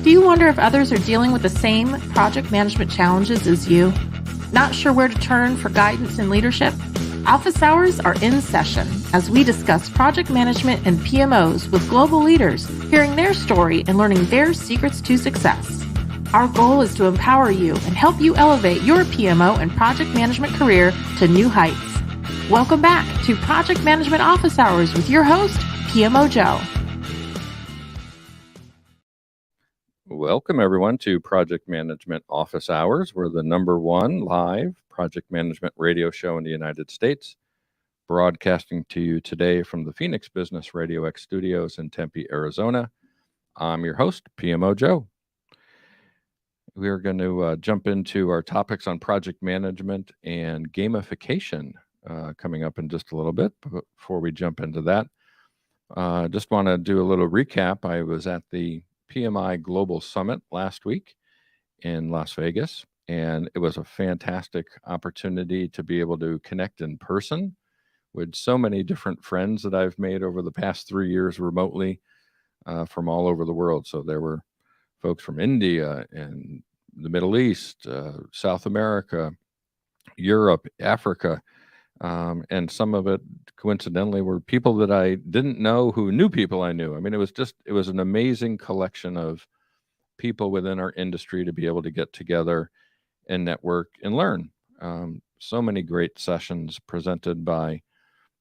Do you wonder if others are dealing with the same project management challenges as you? Not sure where to turn for guidance and leadership? Office hours are in session as we discuss project management and PMOs with global leaders, hearing their story and learning their secrets to success. Our goal is to empower you and help you elevate your PMO and project management career to new heights. Welcome back to Project Management Office Hours with your host, PMO Joe. Welcome, everyone, to Project Management Office Hours. We're the #1 live project management radio show in the United States, broadcasting to you today from the Phoenix Business Radio X studios in Tempe, Arizona. I'm your host, PMO Joe. We're going to jump into our topics on project management and gamification coming up in just a little bit. But before we jump into that, just want to do a little recap. I was at the PMI Global Summit last week in Las Vegas, and it was a fantastic opportunity to be able to connect in person with so many different friends that I've made over the past 3 years remotely from all over the world. So there were folks from India and the Middle East, South America, Europe, Africa, and some of it coincidentally were people that I didn't know who knew people I knew. I mean, it was an amazing collection of people within our industry to be able to get together and network and learn. So many great sessions presented by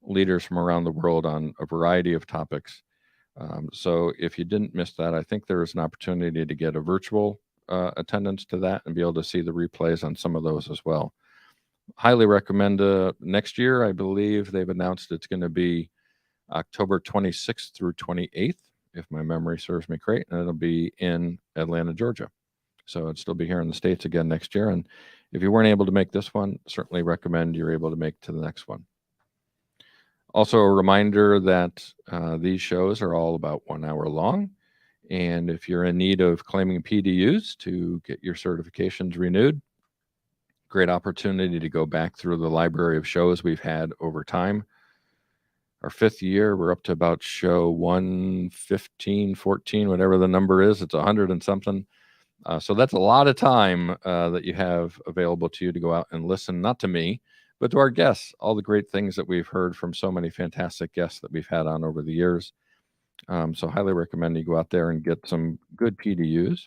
leaders from around the world on a variety of topics. So if you didn't miss that, I think there is an opportunity to get a virtual attendance to that and be able to see the replays on some of those as well. Highly recommend next year. I believe they've announced it's going to be October 26th through 28th, if my memory serves me correct, and it'll be in Atlanta, Georgia. So it'll still be here in the States again next year. And if you weren't able to make this one, certainly recommend you're able to make to the next one. Also, a reminder that these shows are all about 1 hour long. And if you're in need of claiming PDUs to get your certifications renewed, great opportunity to go back through the library of shows we've had over time. Our 5th year, we're up to about show 115, 14, whatever the number is. It's 100 and something. So that's a lot of time that you have available to you to go out and listen, not to me, but to our guests, all the great things that we've heard from so many fantastic guests that we've had on over the years. So highly recommend you go out there and get some good PDUs.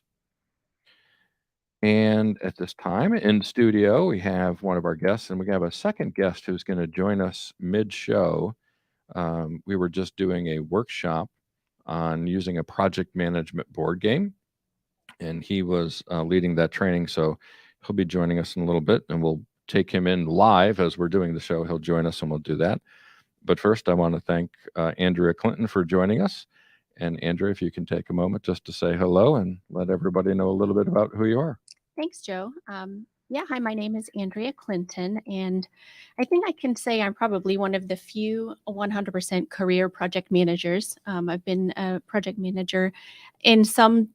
And at this time in studio, we have one of our guests, and we have a second guest who's going to join us mid-show. We were just doing a workshop on using a project management board game, and he was leading that training. So he'll be joining us in a little bit, and we'll take him in live as we're doing the show. He'll join us, and we'll do that. But first, I want to thank Andrea Clinton for joining us. And Andrea, if you can take a moment just to say hello and let everybody know a little bit about who you are. Thanks, Joe. Hi, my name is Andrea Clinton, and I think I can say I'm probably one of the few 100% career project managers. I've been a project manager in some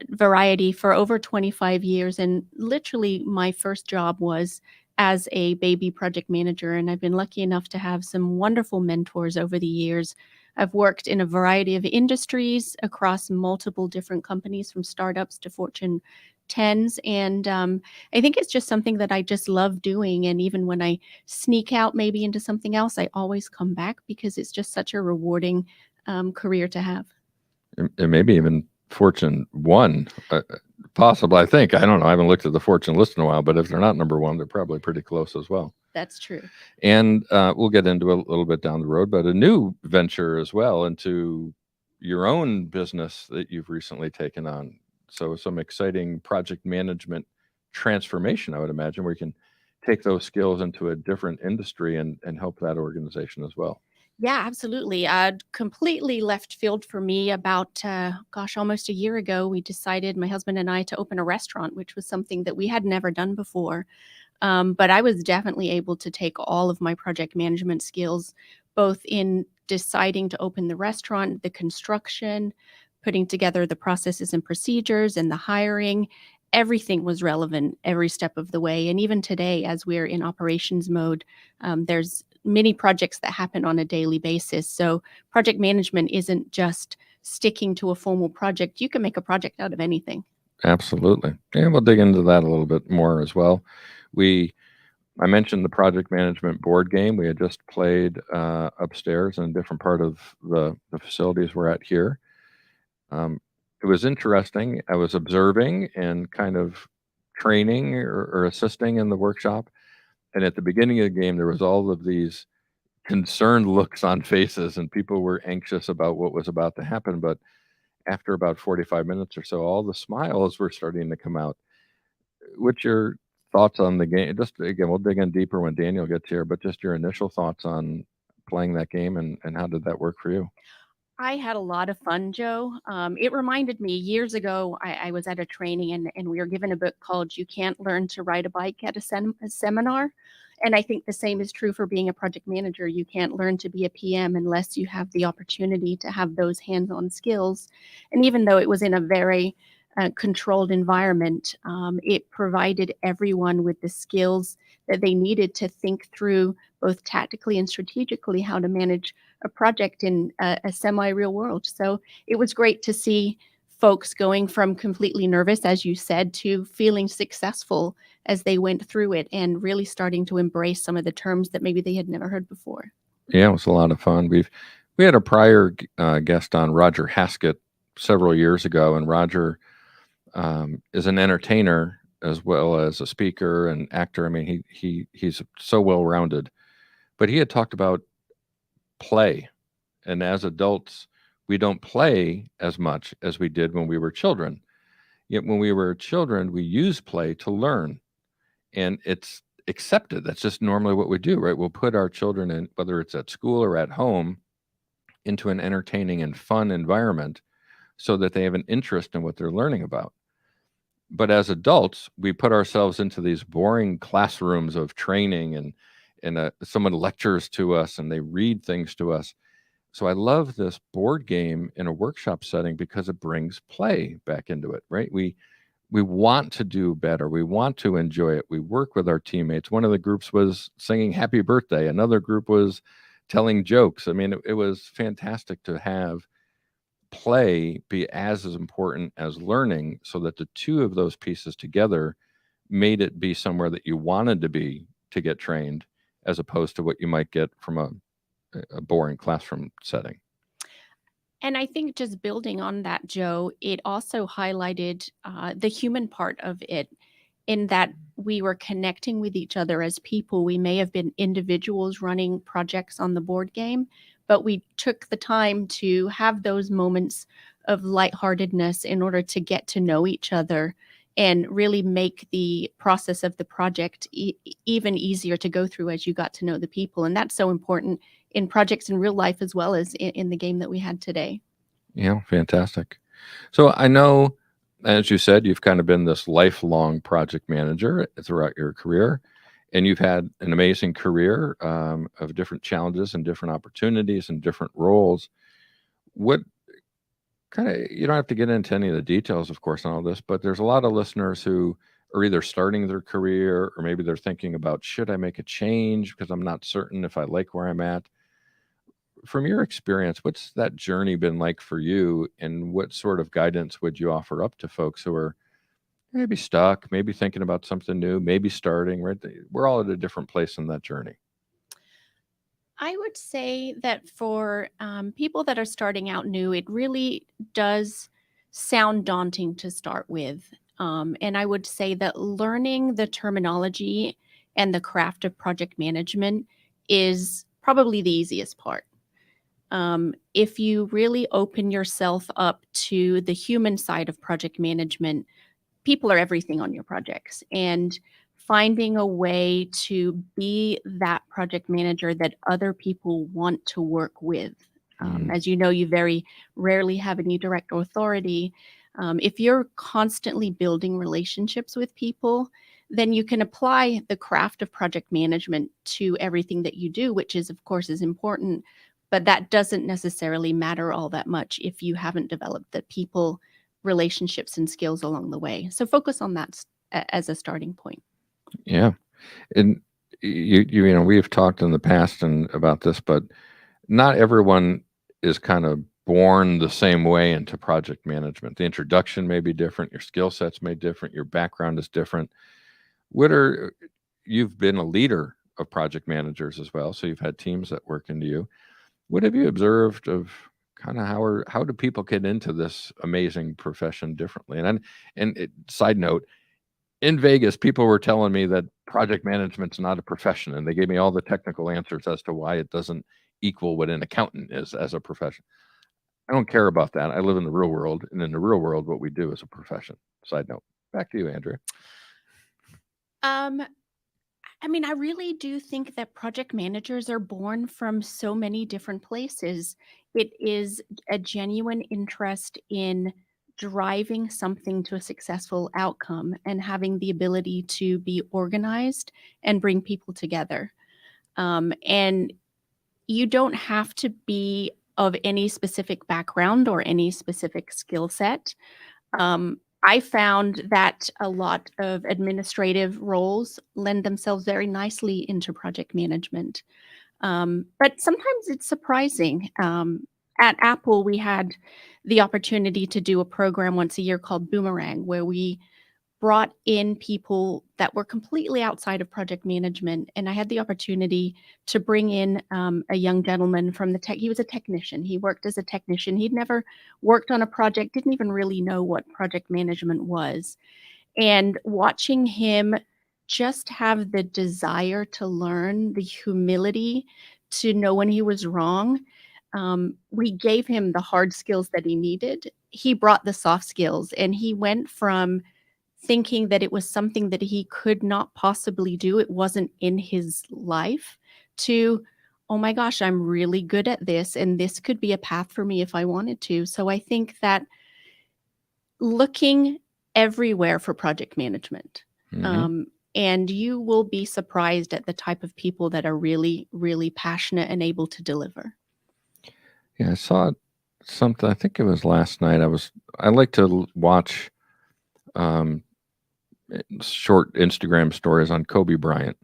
variety for over 25 years, and literally my first job was as a baby project manager, and I've been lucky enough to have some wonderful mentors over the years. I've worked in a variety of industries across multiple different companies, from startups to Fortune 10s. And I think it's just something that I just love doing. And even when I sneak out maybe into something else, I always come back because it's just such a rewarding career to have. And maybe even Fortune 1, possible, I think. I don't know. I haven't looked at the Fortune list in a while, but if they're not #1, they're probably pretty close as well. That's true. And we'll get into a little bit down the road, but a new venture as well into your own business that you've recently taken on. So some exciting project management transformation, I would imagine, where you can take those skills into a different industry and help that organization as well. Yeah, absolutely. Completely left field for me. About, almost a year ago, we decided, my husband and I, to open a restaurant, which was something that we had never done before. But I was definitely able to take all of my project management skills, both in deciding to open the restaurant, the construction, putting together the processes and procedures, and the hiring. Everything was relevant every step of the way. And even today, as we're in operations mode, there's many projects that happen on a daily basis. So project management isn't just sticking to a formal project, you can make a project out of anything. Absolutely. And we'll dig into that a little bit more as well. I mentioned the project management board game. We had just played upstairs in a different part of the facilities we're at here. It was interesting. I was observing and kind of training or assisting in the workshop. And at the beginning of the game, there was all of these concerned looks on faces, and people were anxious about what was about to happen. But after about 45 minutes or so, all the smiles were starting to come out. What's your thoughts on the game? Just again, we'll dig in deeper when Daniel gets here, but just your initial thoughts on playing that game and how did that work for you? I had a lot of fun, Joe. It reminded me years ago, I was at a training and we were given a book called You Can't Learn to Ride a Bike at a Seminar. And I think the same is true for being a project manager. You can't learn to be a PM unless you have the opportunity to have those hands-on skills. And even though it was in a very controlled environment, it provided everyone with the skills that they needed to think through both tactically and strategically how to manage a project in a semi-real world. So it was great to see folks going from completely nervous, as you said, to feeling successful as they went through it and really starting to embrace some of the terms that maybe they had never heard before. Yeah, it was a lot of fun. We had a prior guest on, Roger Haskett, several years ago, and Roger is an entertainer as well as a speaker and actor. I mean, he's so well-rounded. But he had talked about play, and as adults, we don't play as much as we did when we were children. Yet when we were children, we use play to learn, and it's accepted. That's just normally what we do, right? We'll put our children in, whether it's at school or at home, into an entertaining and fun environment so that they have an interest in what they're learning about. But as adults, we put ourselves into these boring classrooms of training, and someone lectures to us and they read things to us. So I love this board game in a workshop setting because it brings play back into it, right? We want to do better. We want to enjoy it. We work with our teammates. One of the groups was singing happy birthday. Another group was telling jokes. I mean, it was fantastic to have play be as important as learning, so that the two of those pieces together made it be somewhere that you wanted to be to get trained, as opposed to what you might get from a boring classroom setting. And I think just building on that, Joe, it also highlighted the human part of it, in that we were connecting with each other as people. We may have been individuals running projects on the board game, but we took the time to have those moments of lightheartedness in order to get to know each other and really make the process of the project even easier to go through as you got to know the people. And that's so important in projects in real life as well as in the game that we had today. Yeah, fantastic. So I know, as you said, you've kind of been this lifelong project manager throughout your career, and you've had an amazing career of different challenges and different opportunities and different roles. What kind of, you don't have to get into any of the details, of course, on all this, but there's a lot of listeners who are either starting their career, or maybe they're thinking about, should I make a change because I'm not certain if I like where I'm at. From your experience, what's that journey been like for you, and what sort of guidance would you offer up to folks who are maybe stuck, maybe thinking about something new, maybe starting, right? We're all at a different place in that journey. I would say that for people that are starting out new, it really does sound daunting to start with. And I would say that learning the terminology and the craft of project management is probably the easiest part. If you really open yourself up to the human side of project management, people are everything on your projects, and finding a way to be that project manager that other people want to work with. As you know, you very rarely have any direct authority. If you're constantly building relationships with people, then you can apply the craft of project management to everything that you do, which is, of course, is important. But that doesn't necessarily matter all that much if you haven't developed the people relationships and skills along the way. So focus on that as a starting point. Yeah. And you know, we've talked in the past and about this, but not everyone is kind of born the same way into project management. The introduction may be different, your skill sets may be different, your background is different. You've been a leader of project managers as well, so you've had teams that work into you. What have you observed of kind of how do people get into this amazing profession differently? Side note, in Vegas, people were telling me that project management's not a profession, and they gave me all the technical answers as to why it doesn't equal what an accountant is as a profession. I don't care about that. I live in the real world, and in the real world, what we do is a profession. Side note. Back to you, Andrea. I mean, I really do think that project managers are born from so many different places. It is a genuine interest in driving something to a successful outcome and having the ability to be organized and bring people together. And you don't have to be of any specific background or any specific skill set. I found that a lot of administrative roles lend themselves very nicely into project management. But sometimes it's surprising. At Apple, we had the opportunity to do a program once a year called Boomerang, where we brought in people that were completely outside of project management. And I had the opportunity to bring in a young gentleman from he was a technician. He worked as a technician. He'd never worked on a project, didn't even really know what project management was. And watching him just have the desire to learn, the humility to know when he was wrong. We gave him the hard skills that he needed. He brought the soft skills, and he went from thinking that it was something that he could not possibly do, it wasn't in his life, to, oh my gosh, I'm really good at this, and this could be a path for me if I wanted to. So I think that looking everywhere for project management, and you will be surprised at the type of people that are really, really passionate and able to deliver. Yeah, I saw something, I think it was last night. I like to watch short Instagram stories on Kobe Bryant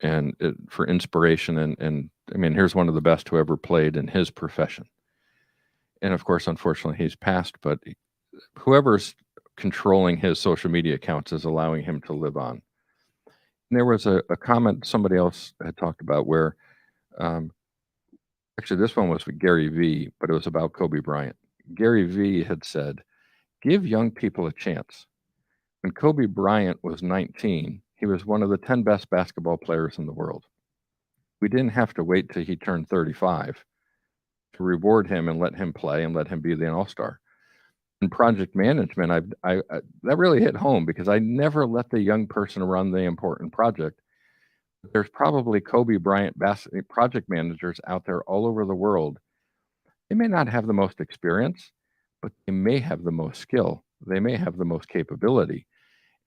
and for inspiration. And I mean, here's one of the best who ever played in his profession. And of course, unfortunately, he's passed, but whoever's controlling his social media accounts is allowing him to live on. And there was a comment somebody else had talked about where, actually, this one was with Gary Vee, but it was about Kobe Bryant. Gary Vee had said, give young people a chance. When Kobe Bryant was 19, he was one of the 10 best basketball players in the world. We didn't have to wait till he turned 35 to reward him and let him play and let him be the all-star. In project management, I that really hit home because I never let the young person run the important project. There's probably Kobe Bryant project managers out there all over the world. They may not have the most experience, but they may have the most skill. They may have the most capability.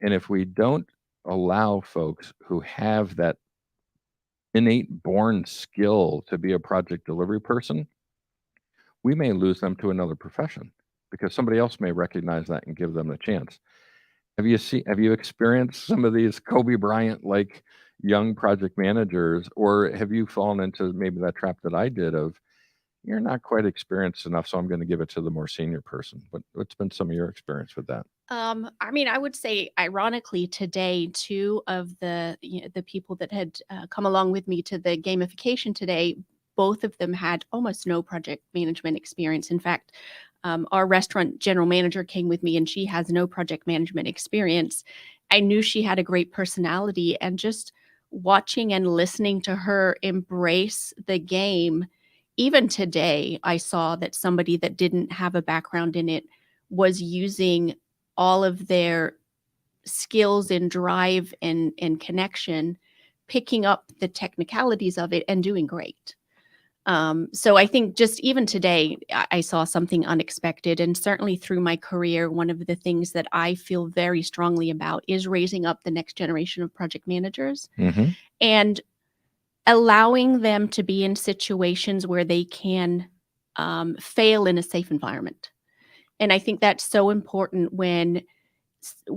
And if we don't allow folks who have that innate born skill to be a project delivery person, we may lose them to another profession because somebody else may recognize that and give them a chance. Have you experienced some of these Kobe Bryant like young project managers, or have you fallen into maybe that trap that I did of you're not quite experienced enough, so I'm going to give it to the more senior person? What's been some of your experience with that? I mean, I would say, ironically, today, two of the people that had come along with me to the gamification today, both of them had almost no project management experience. In fact, our restaurant general manager came with me, and she has no project management experience. I knew she had a great personality, and just watching and listening to her embrace the game, even today, I saw that somebody that didn't have a background in it was using all of their skills and drive and connection, picking up the technicalities of it and doing great. So I think just even today, I saw something unexpected. And certainly through my career, one of the things that I feel very strongly about is raising up the next generation of project managers and allowing them to be in situations where they can fail in a safe environment. And I think that's so important when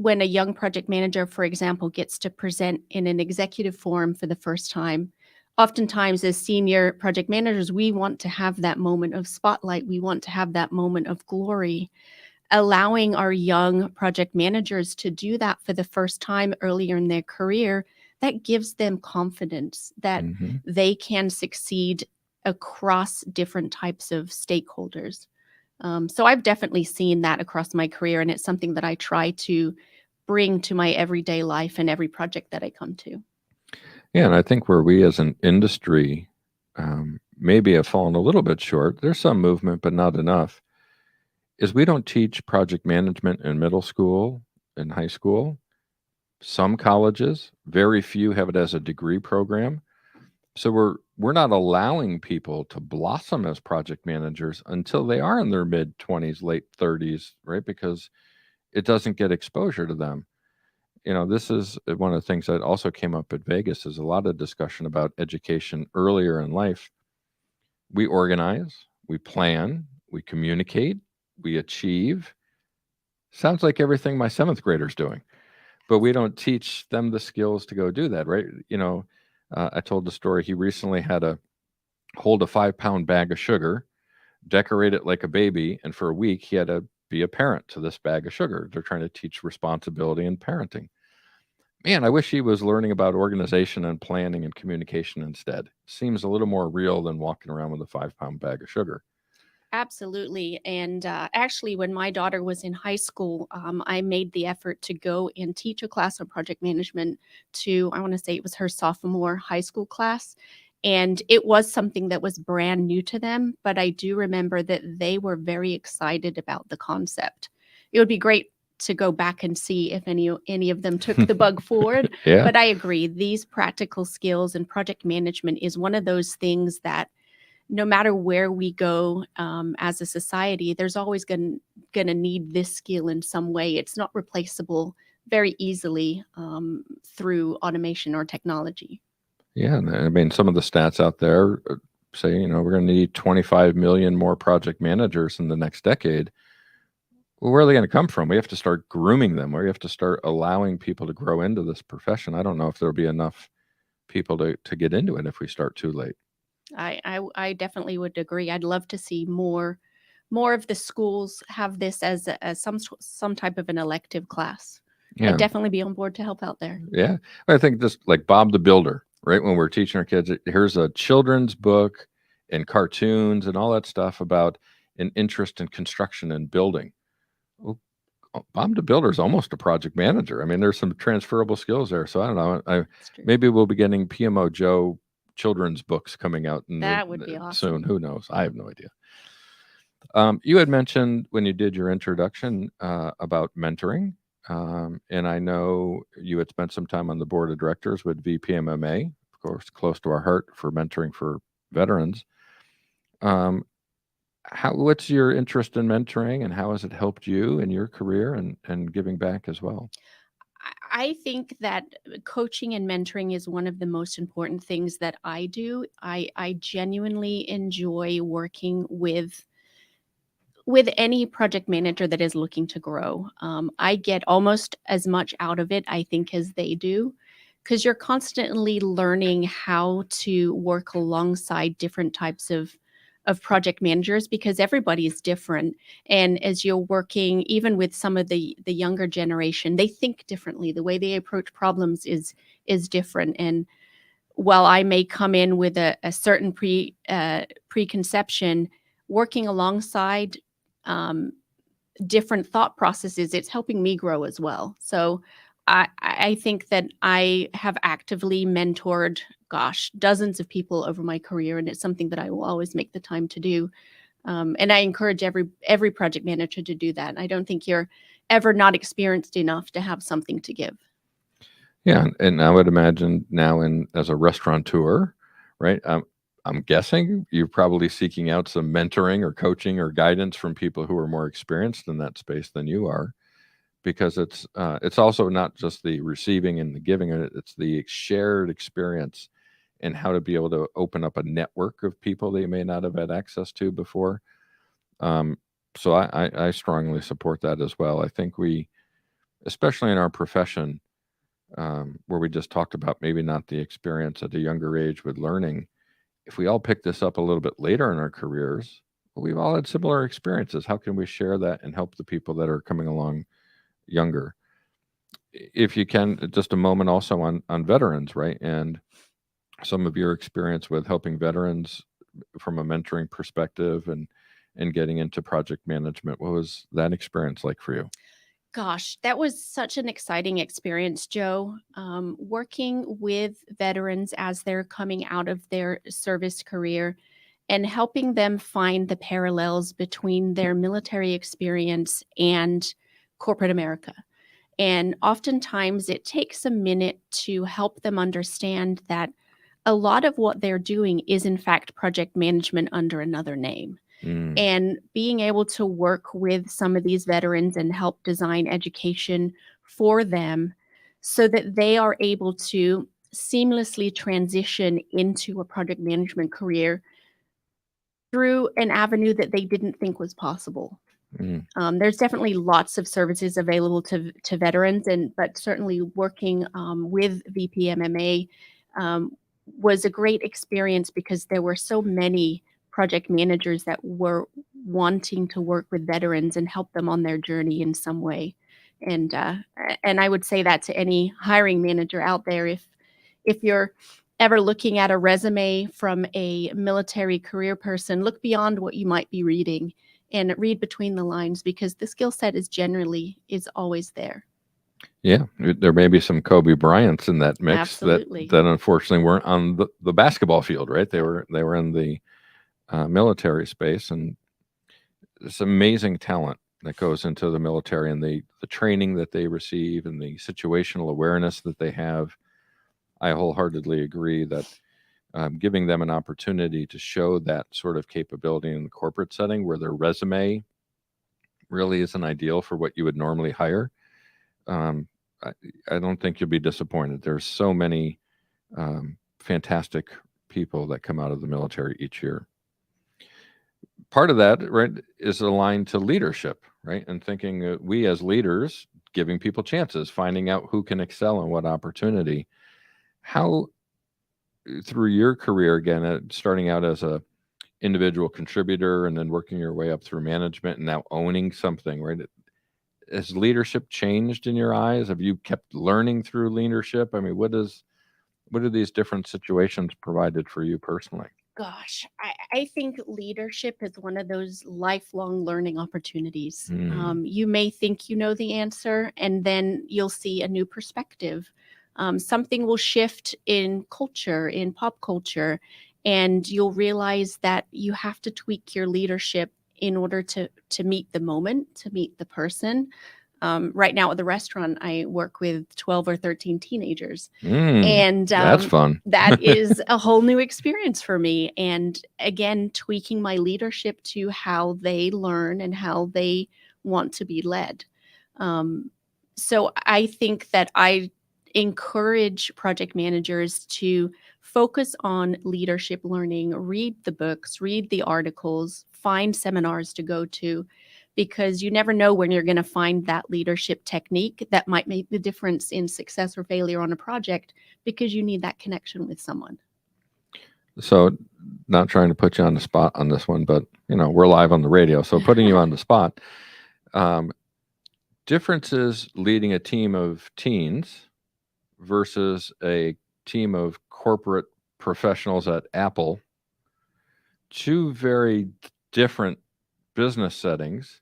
a young project manager, for example, gets to present in an executive forum for the first time oftentimes as senior project managers, we want to have that moment of spotlight. We want to have that moment of glory. Allowing our young project managers to do that for the first time earlier in their career, that gives them confidence that Mm-hmm. they can succeed across different types of stakeholders. So I've definitely seen that across my career, and it's something that I try to bring to my everyday life and every project that I come to. Yeah, and I think where we as an industry maybe have fallen a little bit short, there's some movement, but not enough, is we don't teach project management in middle school and high school. Some colleges, very few have it as a degree program. So we're not allowing people to blossom as project managers until they are in their mid 20s, late 30s, right? Because it doesn't get exposure to them. This is one of the things that also came up at Vegas is a lot of discussion about education earlier in life. We organize, we plan, we communicate, we achieve. Sounds like everything my seventh grader's doing, but we don't teach them the skills to go do that, right? I told the story. He recently had to hold a 5-pound bag of sugar, decorate it like a baby, and for a week he had to be a parent to this bag of sugar. They're trying to teach responsibility and parenting. Man, I wish he was learning about organization and planning and communication instead. Seems a little more real than walking around with a 5-pound bag of sugar. Absolutely. And actually, when my daughter was in high school, I made the effort to go and teach a class on project management to, I want to say it was her sophomore high school class. And it was something that was brand new to them. But I do remember that they were very excited about the concept. It would be great to go back and see if any of them took the bug forward. Yeah. But I agree, these practical skills and project management is one of those things that no matter where we go as a society, there's always going to need this skill in some way. It's not replaceable very easily through automation or technology. Yeah, I mean, some of the stats out there say, we're going to need 25 million more project managers in the next decade. Well, where are they going to come from? We have to start grooming them. We have to start allowing people to grow into this profession. I don't know if there'll be enough people to get into it if we start too late. I definitely would agree. I'd love to see more of the schools have this as some type of an elective class. Yeah. I'd definitely be on board to help out there. Yeah. I think just like Bob the Builder, right? When we're teaching our kids, here's a children's book and cartoons and all that stuff about an interest in construction and building. Well, Bob the Builder is almost a project manager. I mean, there's some transferable skills there. So I don't know. Maybe we'll be getting PMO Joe children's books coming out that would be awesome. Soon. Who knows? I have no idea. You had mentioned when you did your introduction about mentoring. And I know you had spent some time on the board of directors with VPMMA, of course, close to our heart for mentoring for veterans. What's your interest in mentoring, and how has it helped you in your career and giving back as well? I think that coaching and mentoring is one of the most important things that I do. I genuinely enjoy working with any project manager that is looking to grow. I get almost as much out of it, I think, as they do, because you're constantly learning how to work alongside different types of project managers, because everybody is different. And as you're working, even with some of the younger generation, they think differently. The way they approach problems is different. And while I may come in with a certain preconception, working alongside different thought processes, it's helping me grow as well. So I think that I have actively mentored, dozens of people over my career, and it's something that I will always make the time to do. And I encourage every project manager to do that. I don't think you're ever not experienced enough to have something to give. Yeah, and I would imagine now as a restaurateur, right? I'm guessing you're probably seeking out some mentoring or coaching or guidance from people who are more experienced in that space than you are, because it's also not just the receiving and the giving, it's the shared experience and how to be able to open up a network of people that you may not have had access to before. So I strongly support that as well. I think we, especially in our profession, where we just talked about maybe not the experience at a younger age with learning. If we all pick this up a little bit later in our careers, we've all had similar experiences. How can we share that and help the people that are coming along younger? If you can, just a moment also on veterans, right? And some of your experience with helping veterans from a mentoring perspective and getting into project management. What was that experience like for you? Gosh, that was such an exciting experience, Joe. Working with veterans as they're coming out of their service career and helping them find the parallels between their military experience and corporate America. And oftentimes it takes a minute to help them understand that a lot of what they're doing is, in fact, project management under another name. And being able to work with some of these veterans and help design education for them so that they are able to seamlessly transition into a project management career through an avenue that they didn't think was possible. There's definitely lots of services available to veterans, but certainly working with VPMMA was a great experience because there were so many project managers that were wanting to work with veterans and help them on their journey in some way. And I would say that to any hiring manager out there, if you're ever looking at a resume from a military career person, look beyond what you might be reading and read between the lines, because the skill set is always there. Yeah, there may be some Kobe Bryants in that mix. Absolutely. that unfortunately weren't on the basketball field, right? They were in the military space, and it's amazing talent that goes into the military and the training that they receive and the situational awareness that they have. I wholeheartedly agree that giving them an opportunity to show that sort of capability in the corporate setting where their resume really isn't ideal for what you would normally hire, I don't think you'll be disappointed. There's so many fantastic people that come out of the military each year. Part of that, right, is aligned to leadership, right? And thinking we as leaders, giving people chances, finding out who can excel in what opportunity. How, through your career, again, starting out as a individual contributor and then working your way up through management and now owning something, right? Has leadership changed in your eyes? Have you kept learning through leadership? I mean, what are these different situations provided for you personally? Gosh, I think leadership is one of those lifelong learning opportunities. You may think you know the answer, and then you'll see a new perspective. Something will shift in culture, in pop culture, and you'll realize that you have to tweak your leadership in order to meet the moment, to meet the person. Right now at the restaurant, I work with 12 or 13 teenagers. And that's fun. That is a whole new experience for me. And again, tweaking my leadership to how they learn and how they want to be led. So I think that I encourage project managers to focus on leadership learning, read the books, read the articles, find seminars to go to, because you never know when you're going to find that leadership technique that might make the difference in success or failure on a project, because you need that connection with someone. So, not trying to put you on the spot on this one, but we're live on the radio, so putting you on the spot. Differences leading a team of teens versus a team of corporate professionals at Apple. Two very different business settings.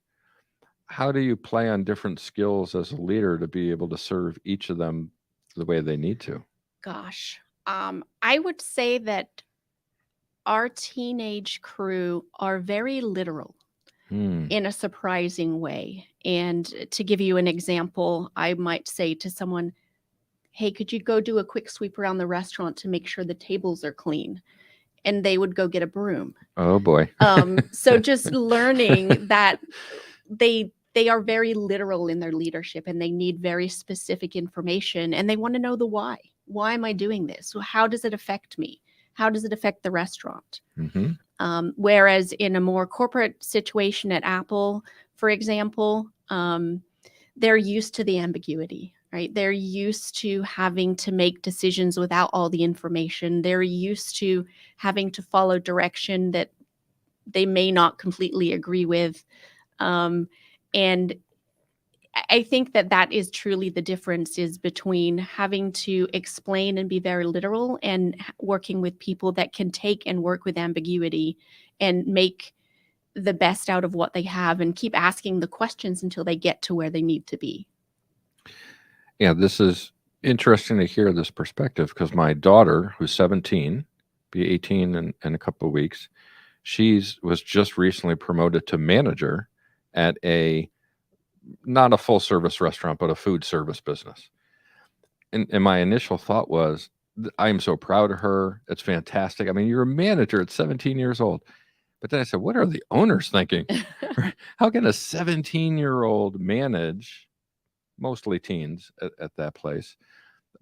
How do you play on different skills as a leader to be able to serve each of them the way they need to? Gosh, I would say that our teenage crew are very literal in a surprising way. And to give you an example, I might say to someone, hey, could you go do a quick sweep around the restaurant to make sure the tables are clean? And they would go get a broom. Oh boy. So just learning that they are very literal in their leadership, and they need very specific information, and they want to know the why. Why am I doing this? So how does it affect me? How does it affect the restaurant? Whereas in a more corporate situation at Apple, for example, they're used to the ambiguity, right? They're used to having to make decisions without all the information. They're used to having to follow direction that they may not completely agree with. And I think that is truly the difference, is between having to explain and be very literal and working with people that can take and work with ambiguity and make the best out of what they have and keep asking the questions until they get to where they need to be. Yeah, this is interesting to hear this perspective, because my daughter, who's 17, be 18 in a couple of weeks, was just recently promoted to manager at not a full service restaurant, but a food service business. And my initial thought was, I am so proud of her. It's fantastic. I mean, you're a manager at 17 years old. But then I said, what are the owners thinking? How can a 17-year-old manage mostly teens at that place?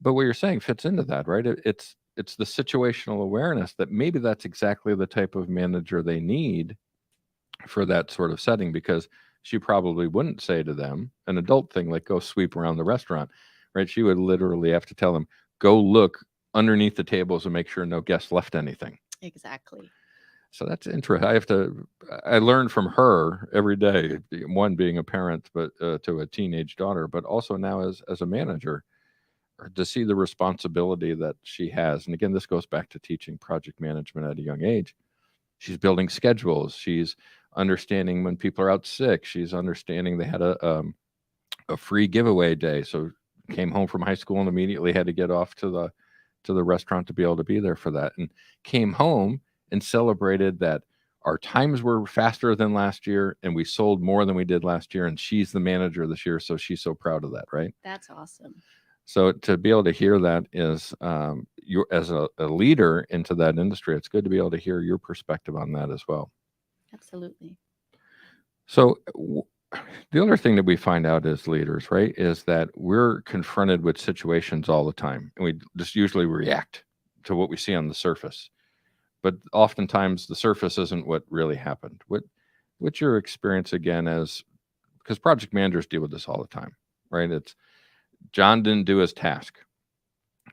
But what you're saying fits into that, right? It's the situational awareness that maybe that's exactly the type of manager they need for that sort of setting, because she probably wouldn't say to them an adult thing like, go sweep around the restaurant, right? She would literally have to tell them, go look underneath the tables and make sure no guests left anything. Exactly. So that's interesting. I learn from her every day, one, being a parent, but to a teenage daughter, but also now as a manager, to see the responsibility that she has. And again, this goes back to teaching project management at a young age. She's building schedules. She's understanding when people are out sick. She's understanding they had a free giveaway day. So came home from high school and immediately had to get off to the restaurant to be able to be there for that. And came home and celebrated that our times were faster than last year and we sold more than we did last year. And she's the manager this year. So she's so proud of that, right? That's awesome. So to be able to hear that is, you as a leader into that industry, it's good to be able to hear your perspective on that as well. Absolutely. So the other thing that we find out as leaders, right, is that we're confronted with situations all the time, and we just usually react to what we see on the surface. But oftentimes the surface isn't what really happened. What's your experience again, because project managers deal with this all the time, right? It's John didn't do his task.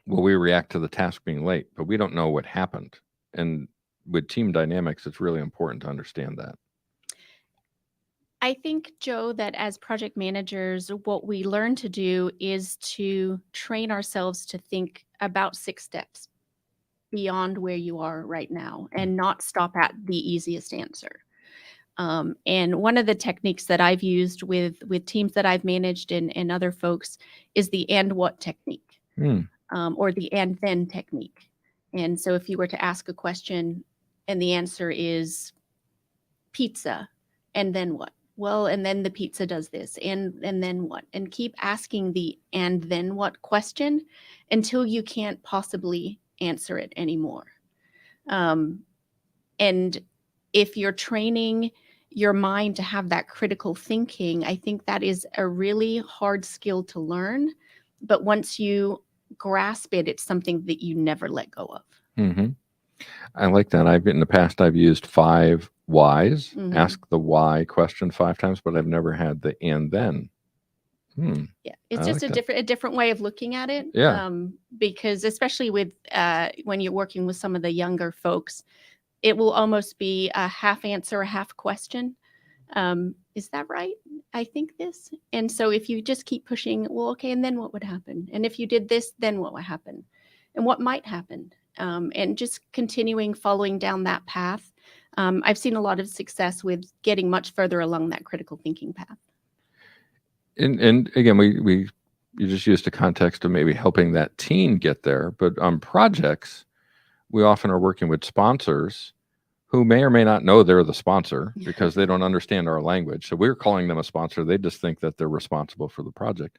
Well, we react to the task being late, but we don't know what happened. And with team dynamics, it's really important to understand that. I think, Joe, that as project managers, what we learn to do is to train ourselves to think about 6 steps beyond where you are right now and not stop at the easiest answer. And one of the techniques that I've used with teams that I've managed and other folks is the and what technique, or the and then technique. And so if you were to ask a question and the answer is pizza, and then what? Well, and then the pizza does this, and then what? And keep asking the and then what question until you can't possibly answer it anymore. And if you're training your mind to have that critical thinking, I think that is a really hard skill to learn. But once you grasp it, it's something that you never let go of. Mm-hmm. I like that. In the past, I've used 5 whys, ask the why question 5 times, but I've never had the and then. Yeah, it's just a different way of looking at it. Yeah. Because especially with when you're working with some of the younger folks, it will almost be a half answer, a half question. Is that right? I think this. And so if you just keep pushing, well, okay, and then what would happen? And if you did this, then what would happen? And what might happen? And just continuing following down that path. I've seen a lot of success with getting much further along that critical thinking path. And again, you just used a context of maybe helping that team get there. But on projects, we often are working with sponsors who may or may not know they're the sponsor because they don't understand our language. So we're calling them a sponsor. They just think that they're responsible for the project.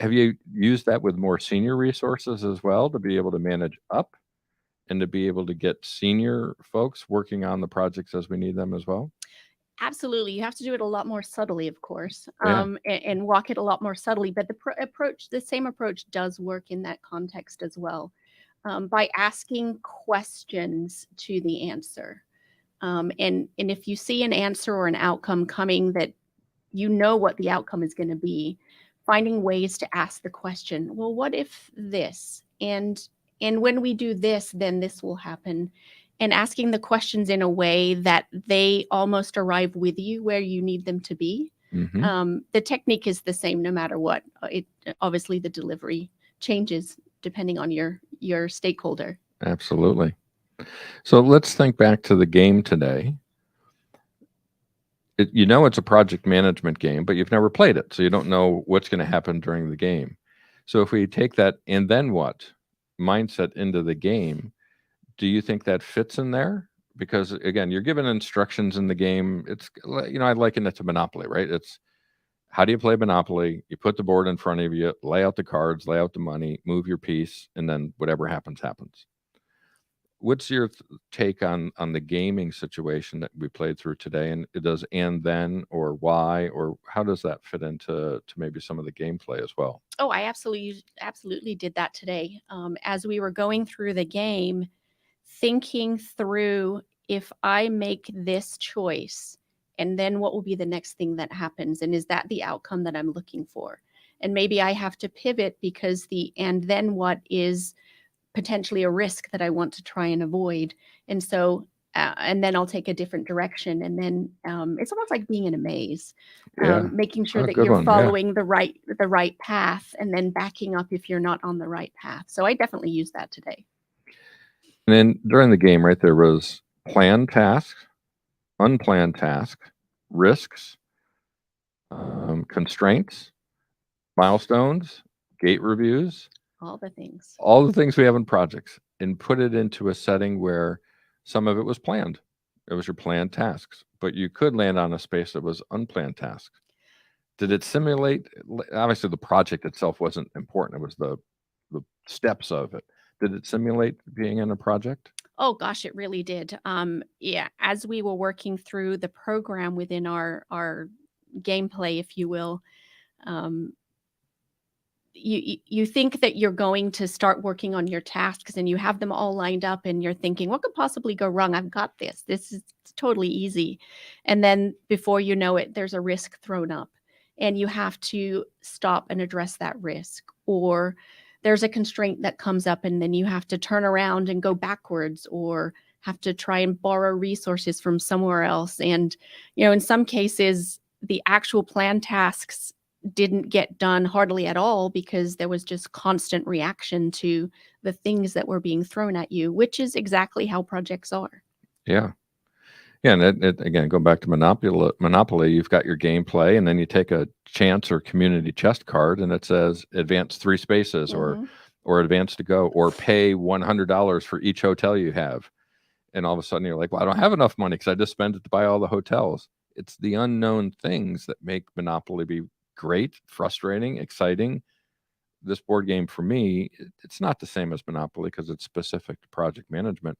Have you used that with more senior resources as well to be able to manage up and to be able to get senior folks working on the projects as we need them as well? Absolutely. You have to do it a lot more subtly, of course, and walk it a lot more subtly. But the same approach does work in that context as well, by asking questions to the answer. And if you see an answer or an outcome coming that you know what the outcome is going to be, finding ways to ask the question, well, what if this? And when we do this, then this will happen. And asking the questions in a way that they almost arrive with you where you need them to be. The technique is the same no matter what. Obviously, the delivery changes depending on your stakeholder. Absolutely. So let's think back to the game today. It's a project management game, but you've never played it, so you don't know what's going to happen during the game. So if we take that "and then what" mindset into the game, do you think that fits in there? Because again, you're given instructions in the game. It's, I liken it to Monopoly, right? It's, how do you play Monopoly? You put the board in front of you, lay out the cards, lay out the money, move your piece, and then whatever happens, happens. What's your take on the gaming situation that we played through today? And it does "and then" or "why" or how does that fit into maybe some of the gameplay as well? Oh, I absolutely did that today. As we were going through the game, thinking through, if I make this choice, and then what will be the next thing that happens? And is that the outcome that I'm looking for? And maybe I have to pivot because the "and then what" is potentially a risk that I want to try and avoid. And so, and then I'll take a different direction. And then it's almost like being in a maze, making sure that you're following the right path, and then backing up if you're not on the right path. So I definitely used that today. And then during the game, right, there was planned tasks, unplanned tasks, risks, constraints, milestones, gate reviews, all the things we have in projects, and put it into a setting where some of it was planned. It was your planned tasks, but you could land on a space that was unplanned tasks. Did it simulate? Obviously, the project itself wasn't important. It was the steps of it. Did it simulate being in a project? Oh gosh, it really did. Yeah, as we were working through the program within our gameplay, if you will, you think that you're going to start working on your tasks and you have them all lined up and you're thinking, what could possibly go wrong? I've got this. This is totally easy. And then before you know it, there's a risk thrown up and you have to stop and address that risk. Or there's a constraint that comes up and then you have to turn around and go backwards, or have to try and borrow resources from somewhere else. And, in some cases, the actual planned tasks didn't get done hardly at all because there was just constant reaction to the things that were being thrown at you, which is exactly how projects are. Yeah. Yeah, and again, going back to Monopoly, you've got your gameplay, and then you take a chance or community chest card, and it says advance 3 spaces, or advance to go, or pay $100 for each hotel you have. And all of a sudden you're like, well, I don't have enough money because I just spent it to buy all the hotels. It's the unknown things that make Monopoly be great, frustrating, exciting. This board game, for me, it's not the same as Monopoly because it's specific to project management,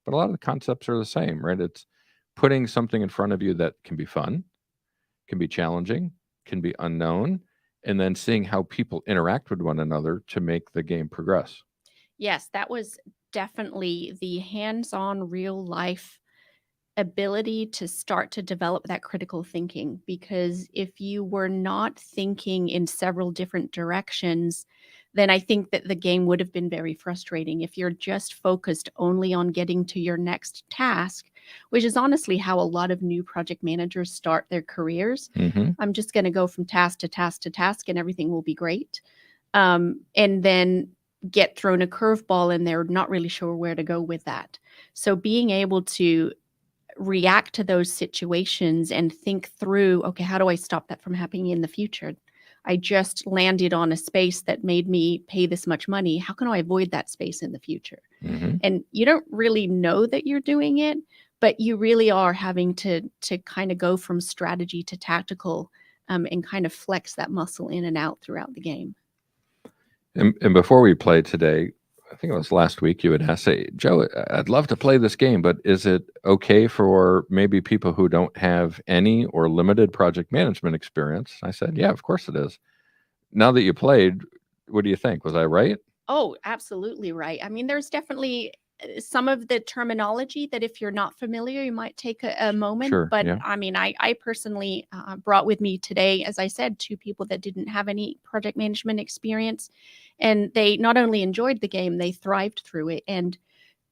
but a lot of the concepts are the same, right? It's putting something in front of you that can be fun, can be challenging, can be unknown, and then seeing how people interact with one another to make the game progress. Yes, that was definitely the hands-on, real-life ability to start to develop that critical thinking. Because if you were not thinking in several different directions, then I think that the game would have been very frustrating. If you're just focused only on getting to your next task, which is honestly how a lot of new project managers start their careers. I'm just going to go from task to task to task and everything will be great. And then get thrown a curveball and they're not really sure where to go with that. So being able to react to those situations and think through, okay, how do I stop that from happening in the future? I just landed on a space that made me pay this much money. How can I avoid that space in the future? And you don't really know that you're doing it, but you really are having to kind of go from strategy to tactical, and kind of flex that muscle in and out throughout the game. And before we played today, I think it was last week, you would ask, say, Joe, I'd love to play this game, but is it okay for maybe people who don't have any or limited project management experience? I said, yeah, of course it is. Now that you played, what do you think? Was I right? Oh, absolutely right. I mean, there's definitely some of the terminology that if you're not familiar, you might take a moment. Sure, But yeah. I mean, I personally brought with me today, as I said, 2 people that didn't have any project management experience. And they not only enjoyed the game, they thrived through it. And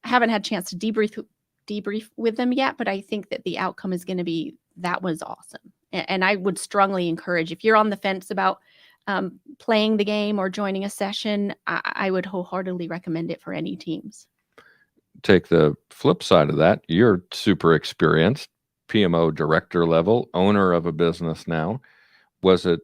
I haven't had a chance to debrief with them yet, but I think that the outcome is going to be, that was awesome. And I would strongly encourage, if you're on the fence about playing the game or joining a session, I would wholeheartedly recommend it for any teams. Take the flip side of that. You're super experienced, PMO director level, owner of a business now. Was it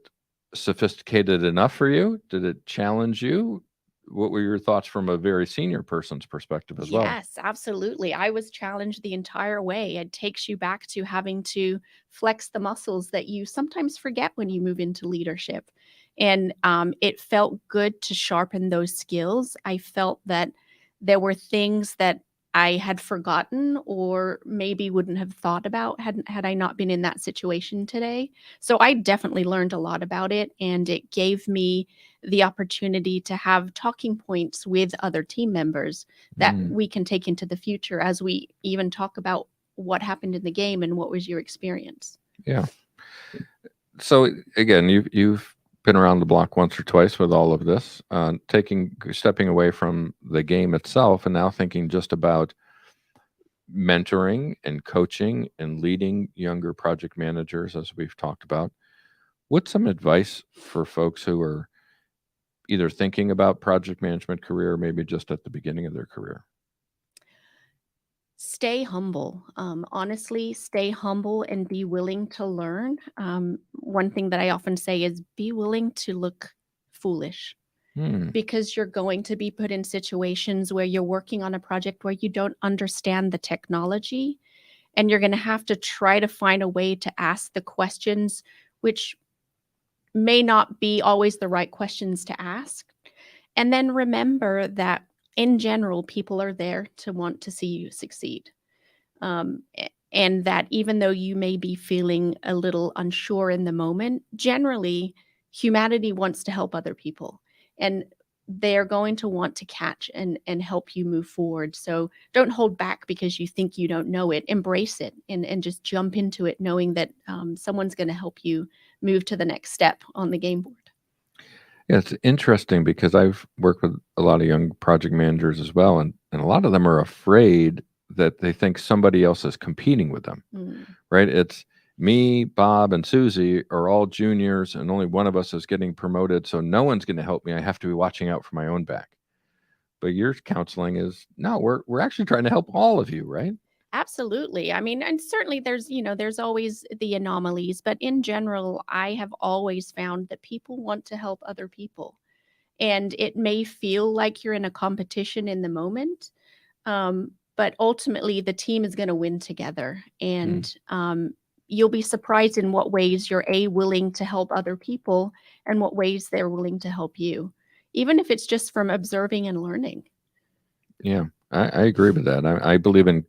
sophisticated enough for you? Did it challenge you? What were your thoughts from a very senior person's perspective as well? Yes, absolutely. I was challenged the entire way. It takes you back to having to flex the muscles that you sometimes forget when you move into leadership. And it felt good to sharpen those skills. I felt that there were things that I had forgotten or maybe wouldn't have thought about had I not been in that situation today. So I definitely learned a lot about it, and it gave me the opportunity to have talking points with other team members that we can take into the future as we even talk about what happened in the game and what was your experience. Yeah. So again, you've been around the block once or twice with all of this, stepping away from the game itself and now thinking just about mentoring and coaching and leading younger project managers, as we've talked about. What's some advice for folks who are either thinking about project management career or maybe just at the beginning of their career? Stay humble. Honestly, stay humble and be willing to learn. One thing that I often say is be willing to look foolish, because you're going to be put in situations where you're working on a project where you don't understand the technology, and you're going to have to try to find a way to ask the questions, which may not be always the right questions to ask. And then remember that in general, people are there to want to see you succeed. And that even though you may be feeling a little unsure in the moment, generally humanity wants to help other people, and they're going to want to catch and help you move forward. So don't hold back because you think you don't know it. Embrace it and just jump into it, knowing that someone's going to help you move to the next step on the game board. Yeah, it's interesting because I've worked with a lot of young project managers as well, and a lot of them are afraid that they think somebody else is competing with them, right? It's me, Bob, and Susie are all juniors, and only one of us is getting promoted, so no one's going to help me. I have to be watching out for my own back. But your counseling is, no, we're actually trying to help all of you, right? Absolutely. I mean, and certainly there's always the anomalies, but in general, I have always found that people want to help other people. And it may feel like you're in a competition in the moment, but ultimately the team is going to win together. And you'll be surprised in what ways you're willing to help other people and what ways they're willing to help you, even if it's just from observing and learning. Yeah, I agree with that. I believe in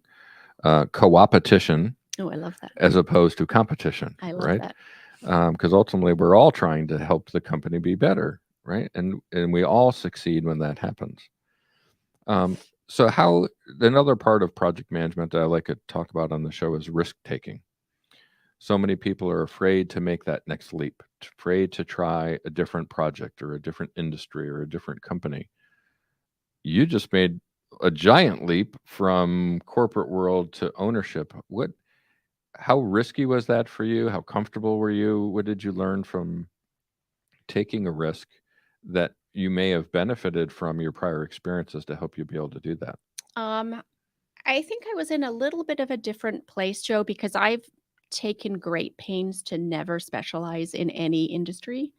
co-opetition. Oh, I love that. As opposed to competition. I love right? that. Because ultimately we're all trying to help the company be better, right? And we all succeed when that happens. So how another part of project management that I like to talk about on the show is risk taking. So many people are afraid to make that next leap, afraid to try a different project or a different industry or a different company. You just made a giant leap from corporate world to ownership. How risky was that for you? How comfortable were you? What did you learn from taking a risk that you may have benefited from your prior experiences to help you be able to do that? I think I was in a little bit of a different place, Joe, because I've taken great pains to never specialize in any industry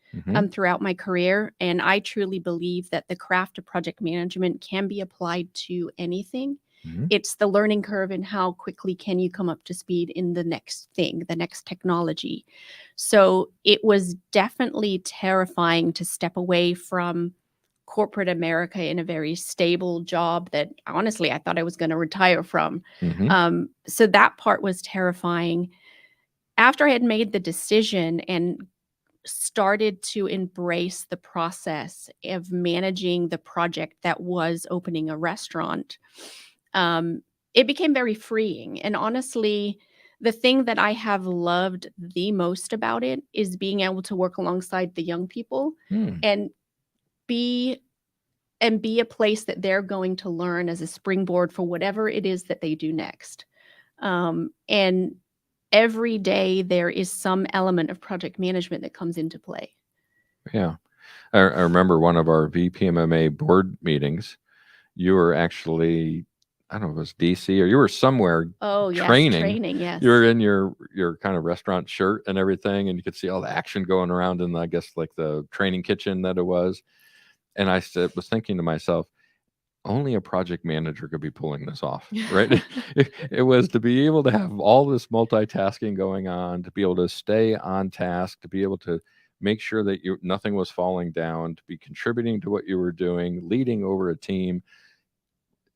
throughout my career. And I truly believe that the craft of project management can be applied to anything. It's the learning curve and how quickly can you come up to speed in the next thing, the next technology. So it was definitely terrifying to step away from corporate America in a very stable job that honestly I thought I was going to retire from. So that part was terrifying. After I had made the decision and started to embrace the process of managing the project that was opening a restaurant, it became very freeing. And honestly, the thing that I have loved the most about it is being able to work alongside the young people and be a place that they're going to learn as a springboard for whatever it is that they do next. And every day there is some element of project management that comes into play. Yeah. I remember one of our VPMMA board meetings, you were actually, I don't know, it was DC or you were somewhere training. Yes. You were in your kind of restaurant shirt and everything, and you could see all the action going around in, I guess, like the training kitchen that it was. And I was thinking to myself, only a project manager could be pulling this off, right? It was to be able to have all this multitasking going on, to be able to stay on task, to be able to make sure that nothing was falling down, to be contributing to what you were doing, leading over a team.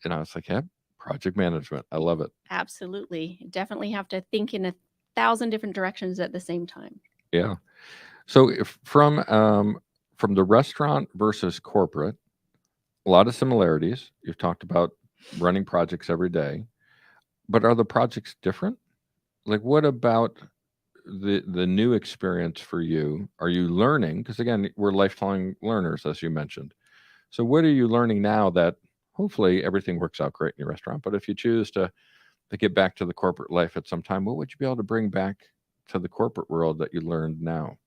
And I was like, yeah, project management. I love it. Absolutely. Definitely have to think in 1,000 different directions at the same time. Yeah. So from the restaurant versus corporate, a lot of similarities. You've talked about running projects every day, but are the projects different? Like, what about the new experience for you? Are you learning? Because again, we're lifelong learners, as you mentioned. So what are you learning now that hopefully everything works out great in your restaurant? But if you choose to get back to the corporate life at some time, what would you be able to bring back to the corporate world that you learned now?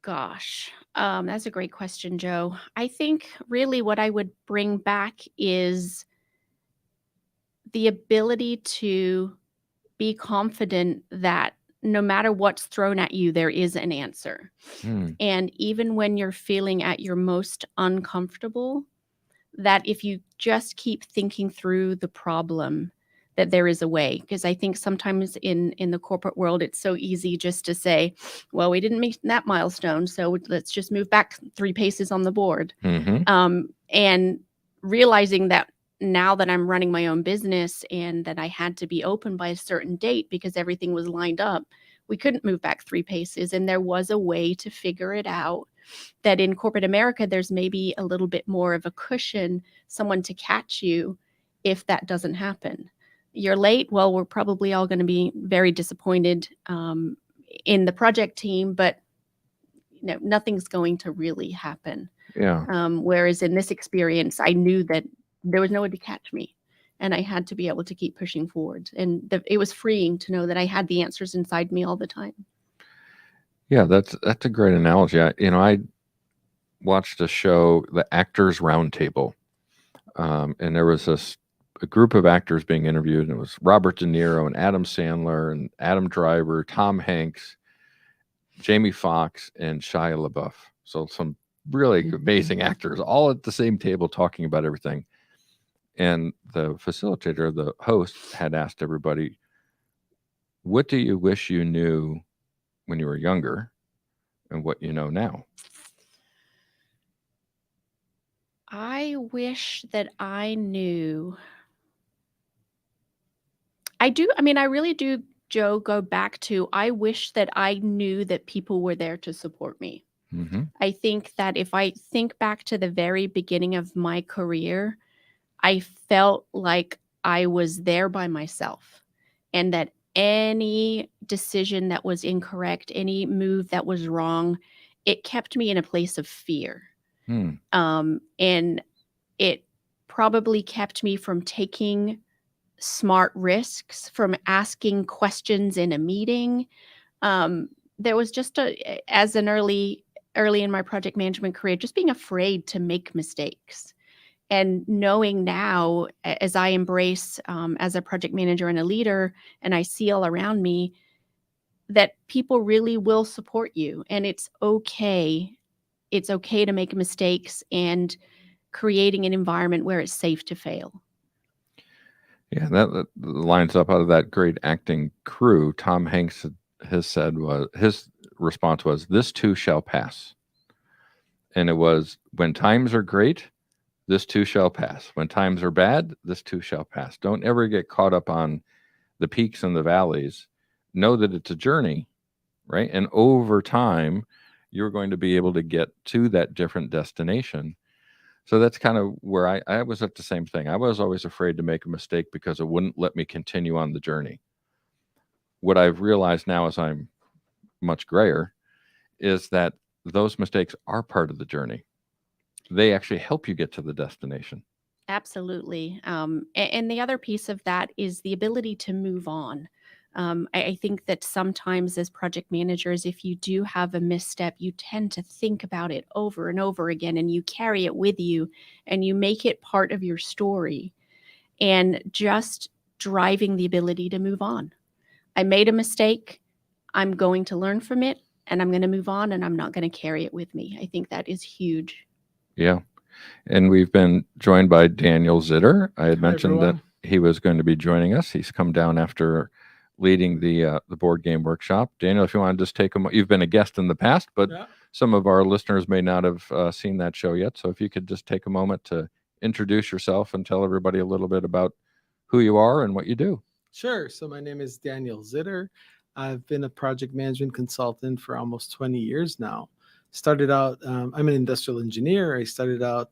Gosh, that's a great question, Joe. I think really what I would bring back is the ability to be confident that no matter what's thrown at you, there is an answer. And even when you're feeling at your most uncomfortable, that if you just keep thinking through the problem, that there is a way. Because I think sometimes in the corporate world, it's so easy just to say, well, we didn't meet that milestone, so let's just move back 3 paces on the board. And realizing that now that I'm running my own business and that I had to be open by a certain date because everything was lined up, we couldn't move back 3 paces. And there was a way to figure it out. That in corporate America, there's maybe a little bit more of a cushion, someone to catch you if that doesn't happen. You're late, well, we're probably all going to be very disappointed in the project team, but nothing's going to really happen. Yeah. Whereas in this experience, I knew that there was no one to catch me, and I had to be able to keep pushing forward. And it was freeing to know that I had the answers inside me all the time. Yeah, that's a great analogy. I watched a show, The Actors Roundtable, and there was a group of actors being interviewed, and it was Robert De Niro and Adam Sandler and Adam Driver, Tom Hanks, Jamie Foxx, and Shia LaBeouf. So some really amazing actors all at the same table talking about everything. And the facilitator, the host, had asked everybody, what do you wish you knew when you were younger and what you know now? I wish that I knew. I really do, Joe, go back to, I wish that I knew that people were there to support me. I think that if I think back to the very beginning of my career, I felt like I was there by myself, and that any decision that was incorrect, any move that was wrong, it kept me in a place of fear. And it probably kept me from taking smart risks, from asking questions in a meeting. There was just as an early in my project management career, just being afraid to make mistakes. And knowing now, as I embrace as a project manager and a leader, and I see all around me, that people really will support you. And it's okay. It's okay to make mistakes, and creating an environment where it's safe to fail. Yeah, that lines up out of that great acting crew. Tom Hanks his response was, "This too shall pass." And it was, when times are great, this too shall pass. When times are bad, this too shall pass. Don't ever get caught up on the peaks and the valleys. Know that it's a journey, right? And over time, you're going to be able to get to that different destination. So that's kind of where I was at the same thing. I was always afraid to make a mistake because it wouldn't let me continue on the journey. What I've realized now as I'm much grayer is that those mistakes are part of the journey. They actually help you get to the destination. Absolutely. And the other piece of that is the ability to move on. I think that sometimes as project managers, if you do have a misstep, you tend to think about it over and over again, and you carry it with you and you make it part of your story, and just driving the ability to move on. I made a mistake. I'm going to learn from it, and I'm going to move on, and I'm not going to carry it with me. I think that is huge. Yeah. And we've been joined by Daniel Zitter. I had Hi, mentioned everyone. that he was going to be joining us. He's come down after leading the board game workshop. Daniel, if you want to just take you've been a guest in the past, but Yeah. some of our listeners may not have seen that show yet. So if you could just take a moment to introduce yourself and tell everybody a little bit about who you are and what you do. Sure. So my name is Daniel Zitter. I've been a project management consultant for almost 20 years now. Started out, I'm an industrial engineer. I started out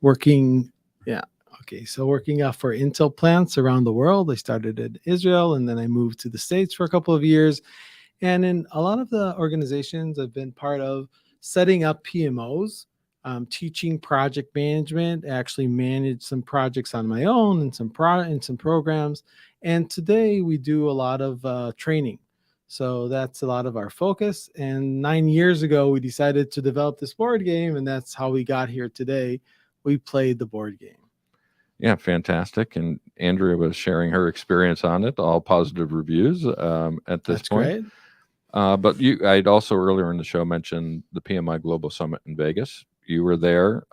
working, working for Intel plants around the world. I started in Israel, and then I moved to the States for a couple of years. And in a lot of the organizations I've been part of, setting up PMOs, teaching project management, actually manage some projects on my own and some programs. And today we do a lot of training. So that's a lot of our focus. And 9 years ago, we decided to develop this board game, and that's how we got here today. We played the board game. Yeah, fantastic. And Andrea was sharing her experience on it, all positive reviews at this That's point. great. But I'd also earlier in the show mentioned the PMI Global Summit in Vegas. You were there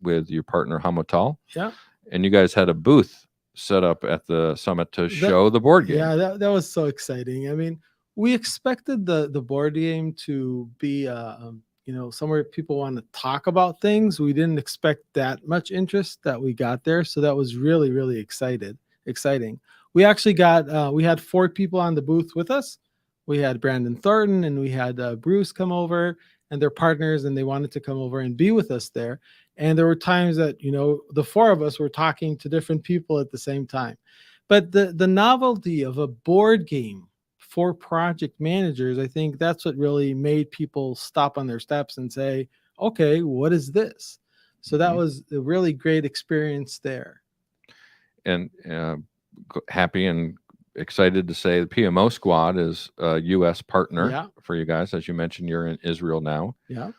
with your partner Hamutal, Yeah. and you guys had a booth set up at the summit to show the board game. Yeah, that was so exciting. I mean, we expected the board game to be somewhere people want to talk about things. We didn't expect that much interest that we got there, so that was really, really exciting. We actually we had 4 people on the booth with us. We had Brandon Thornton and we had Bruce come over, and their partners, and they wanted to come over and be with us there. And there were times that the 4 of us were talking to different people at the same time. But the novelty of a board game for project managers, I think that's what really made people stop on their steps and say, okay, what is this? So that was a really great experience there. And happy and excited to say the PMO squad is a U.S. partner for you guys. As you mentioned, you're in Israel now. Yeah.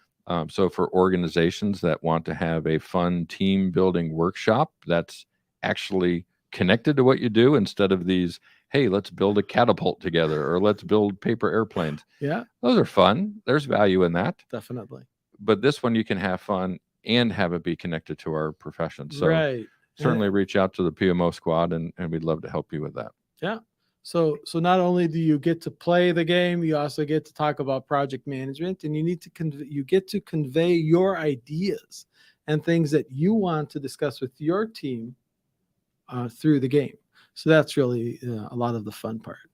So for organizations that want to have a fun team building workshop that's actually connected to what you do, instead of these, hey, let's build a catapult together or let's build paper airplanes. Yeah. Those are fun. There's value in that. Definitely. But this one, you can have fun and have it be connected to our profession. So right. certainly reach out to the PMO squad and we'd love to help you with that. Yeah. So not only do you get to play the game, you also get to talk about project management, and you get to convey your ideas and things that you want to discuss with your team through the game. So that's really a lot of the fun part.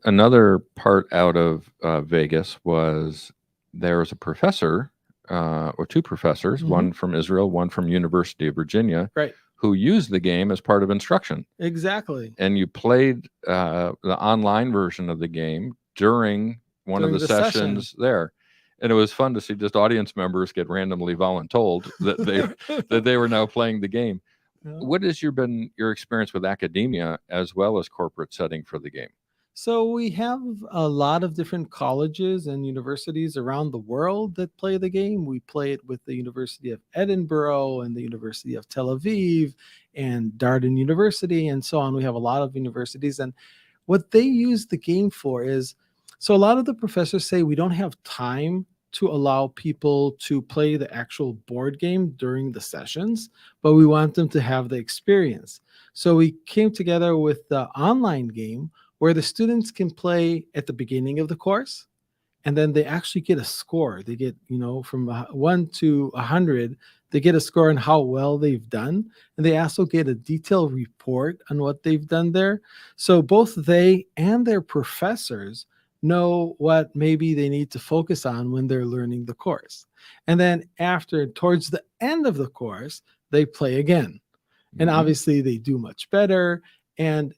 Another part out of Vegas was there was a professor or 2 professors, one from Israel, one from University of Virginia, right, who used the game as part of instruction. Exactly. And you played the online version of the game during one of the sessions there. And it was fun to see just audience members get randomly voluntold that they were now playing the game. Yeah. What has been your experience with academia as well as corporate setting for the game? So we have a lot of different colleges and universities around the world that play the game. We play it with the University of Edinburgh and the University of Tel Aviv and Darden University and so on. We have a lot of universities, and what they use the game for is, so a lot of the professors say we don't have time to allow people to play the actual board game during the sessions, but we want them to have the experience. So we came together with the online game where the students can play at the beginning of the course, and then they actually get a score. They get, from 1 to 100, they get a score on how well they've done, and they also get a detailed report on what they've done there. So both they and their professors know what maybe they need to focus on when they're learning the course. And then towards the end of the course, they play again. And obviously they do much better. And,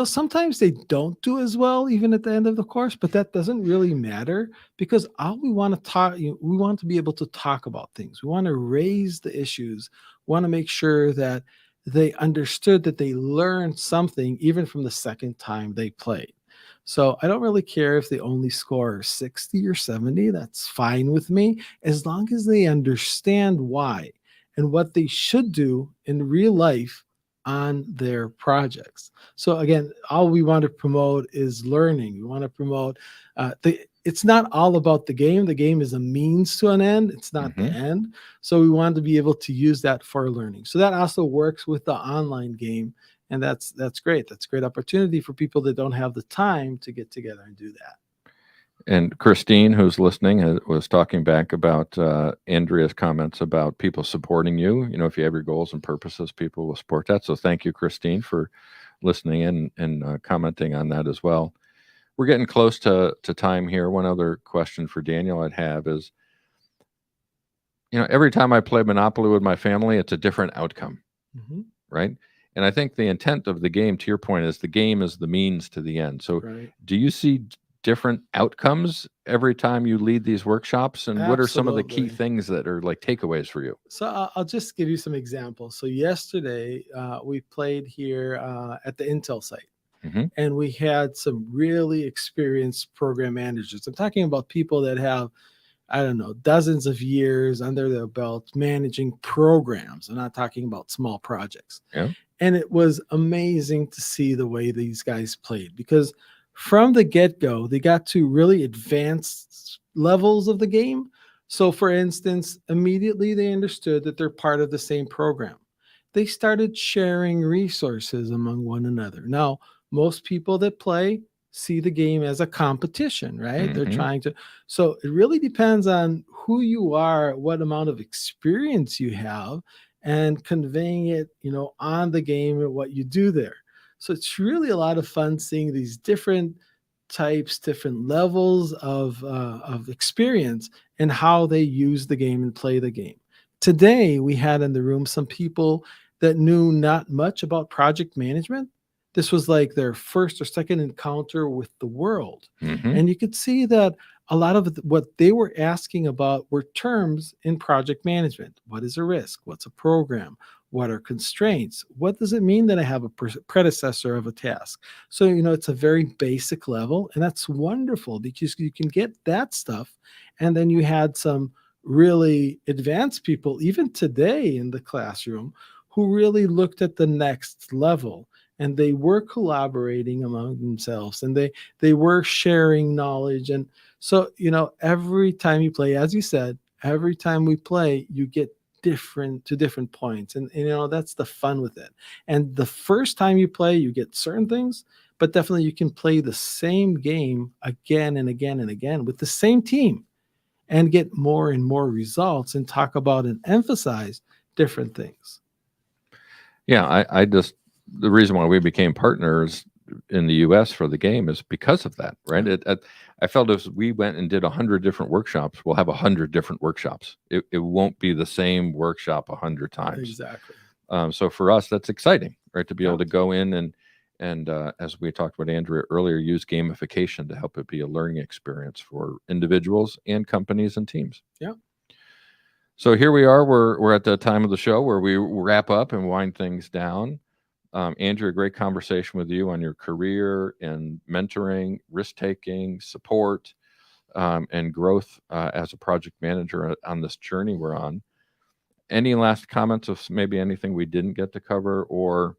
sometimes they don't do as well, even at the end of the course, but that doesn't really matter, because all we want to talk, we want to be able to talk about things. We want to raise the issues, want to make sure that they understood that they learned something even from the second time they played. So I don't really care if they only score 60 or 70. That's fine with me, as long as they understand why and what they should do in real life on their projects. So again, all we want to promote is learning. We want to promote it's not all about the game. The game is a means to an end. It's not the end. So we want to be able to use that for learning. So that also works with the online game. And that's great. That's a great opportunity for people that don't have the time to get together and do that. And Christine, who's listening, was talking back about Andrea's comments about people supporting you. If you have your goals and purposes, people will support that. So thank you, Christine, for listening and commenting on that as well. We're getting close to time here. One other question for Daniel I'd have is, every time I play Monopoly with my family, it's a different outcome, right? And I think the intent of the game, to your point, is the game is the means to the end. So do you see different outcomes every time you lead these workshops? And what are some of the key things that are like takeaways for you? So I'll just give you some examples. So yesterday we played here at the Intel site. And we had some really experienced program managers. I'm talking about people that have, I don't know, dozens of years under their belt managing programs. I'm not talking about small projects. Yeah. And it was amazing to see the way these guys played, because from the get-go, they got to really advanced levels of the game. So for instance, immediately they understood that they're part of the same program. They started sharing resources among one another. Now, most people that play see the game as a competition, right? They're trying to, so it really depends on who you are, what amount of experience you have, and conveying it, on the game and what you do there. So it's really a lot of fun seeing these different types, different levels of experience and how they use the game and play the game. Today, we had in the room some people that knew not much about project management. This was like their first or second encounter with the world. And you could see that a lot of what they were asking about were terms in project management. What is a risk? What's a program? What are constraints? What does it mean that I have a predecessor of a task? So, it's a very basic level, and that's wonderful because you can get that stuff. And then you had some really advanced people, even today in the classroom, who really looked at the next level. And they were collaborating among themselves, and they were sharing knowledge. And so, every time you play, as you said, every time we play, you get different points. And that's the fun with it. And the first time you play, you get certain things, but definitely you can play the same game again and again and again with the same team and get more and more results and talk about and emphasize different things. Yeah, the reason why we became partners in the U.S. for the game is because of that, right? I felt if we went and did 100 different workshops, we'll have 100 different workshops. It won't be the same workshop 100 times. Exactly. So for us, that's exciting, right? To be able to go in and as we talked about Andrea earlier, use gamification to help it be a learning experience for individuals and companies and teams. Yeah. So here we are. We're at the time of the show where we wrap up and wind things down. Andrea, great conversation with you on your career and mentoring, risk-taking, support, and growth as a project manager on this journey we're on. Any last comments of maybe anything we didn't get to cover, or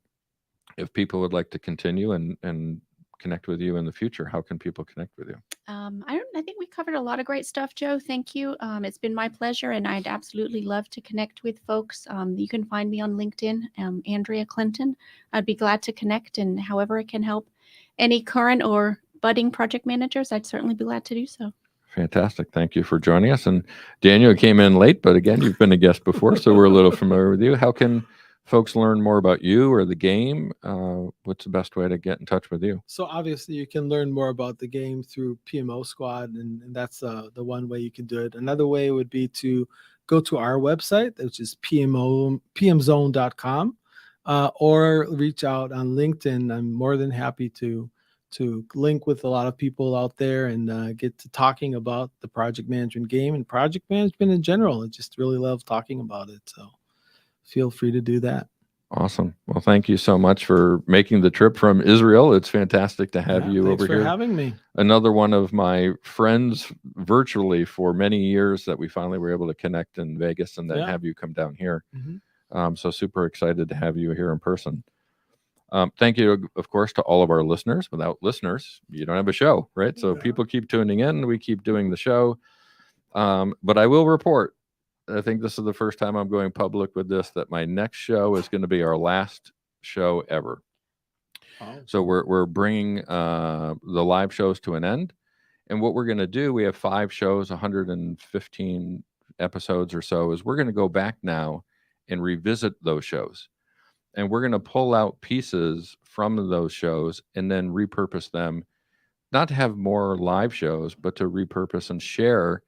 if people would like to continue and connect with you in the future, how can people connect with you? I think we covered a lot of great stuff, Joe. Thank you. It's been my pleasure, and I'd absolutely love to connect with folks. You can find me on LinkedIn, Andrea Clinton. I'd be glad to connect, and however it can help any current or budding project managers, I'd certainly be glad to do so. Fantastic. Thank you for joining us. And Daniel came in late, but again, you've been a guest before, so we're a little familiar with you. How can folks learn more about you or the game, what's the best way to get in touch with you? So obviously you can learn more about the game through PMO Squad, and that's the one way you can do it. Another way would be to go to our website, which is PMZone.com, or reach out on LinkedIn. I'm more than happy to link with a lot of people out there and get to talking about the project management game and project management in general. I just really love talking about it. So feel free to do that. Awesome. Well, thank you so much for making the trip from Israel. It's fantastic to have you over here. Thanks for having me. Another one of my friends virtually for many years that we finally were able to connect in Vegas and then have you come down here. So super excited to have you here in person. Thank you, of course, to all of our listeners. Without listeners, you don't have a show, right? So people keep tuning in. We keep doing the show. But I will report, I think this is the first time I'm going public with this, that my next show is going to be our last show ever. Oh. So we're bringing the live shows to an end. And what we're going to do, we have 5 shows, 115 episodes or so, is we're going to go back now and revisit those shows. And we're going to pull out pieces from those shows and then repurpose them, not to have more live shows, but to repurpose and share,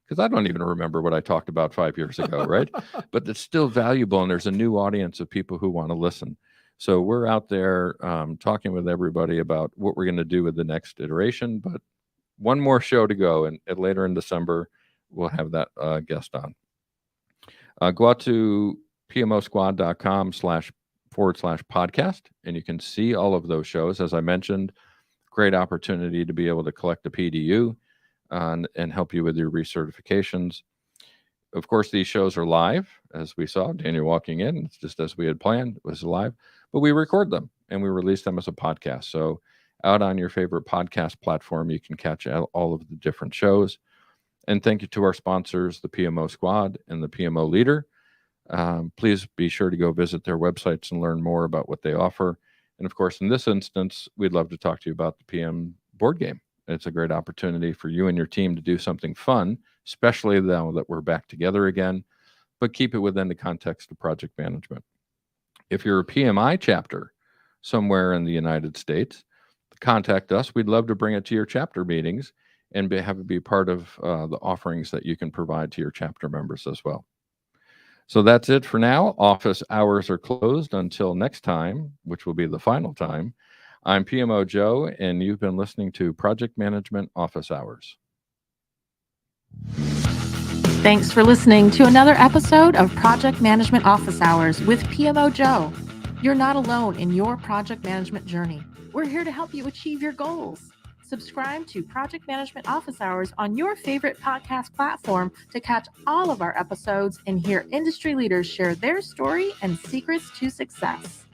because I don't even remember what I talked about 5 years ago, right? But it's still valuable, and there's a new audience of people who want to listen. So we're out there talking with everybody about what we're going to do with the next iteration, but one more show to go, and later in December, we'll have that guest on. Go out to pmosquad.com//podcast, and you can see all of those shows. As I mentioned, great opportunity to be able to collect a PDU and help you with your recertifications. Of course, these shows are live, as we saw. Daniel walking in, it's just as we had planned, it was live. But we record them, and we release them as a podcast. So out on your favorite podcast platform, you can catch all of the different shows. And thank you to our sponsors, the PMO Squad and the PMO Leader. Please be sure to go visit their websites and learn more about what they offer. And of course, in this instance, we'd love to talk to you about the PM board game. It's a great opportunity for you and your team to do something fun, especially now that we're back together again, but keep it within the context of project management. If you're a PMI chapter somewhere in the United States, contact us. We'd love to bring it to your chapter meetings and have it be part of the offerings that you can provide to your chapter members as well. So that's it for now. Office hours are closed until next time, which will be the final time. I'm PMO Joe, and you've been listening to Project Management Office Hours. Thanks for listening to another episode of Project Management Office Hours with PMO Joe. You're not alone in your project management journey. We're here to help you achieve your goals. Subscribe to Project Management Office Hours on your favorite podcast platform to catch all of our episodes and hear industry leaders share their story and secrets to success.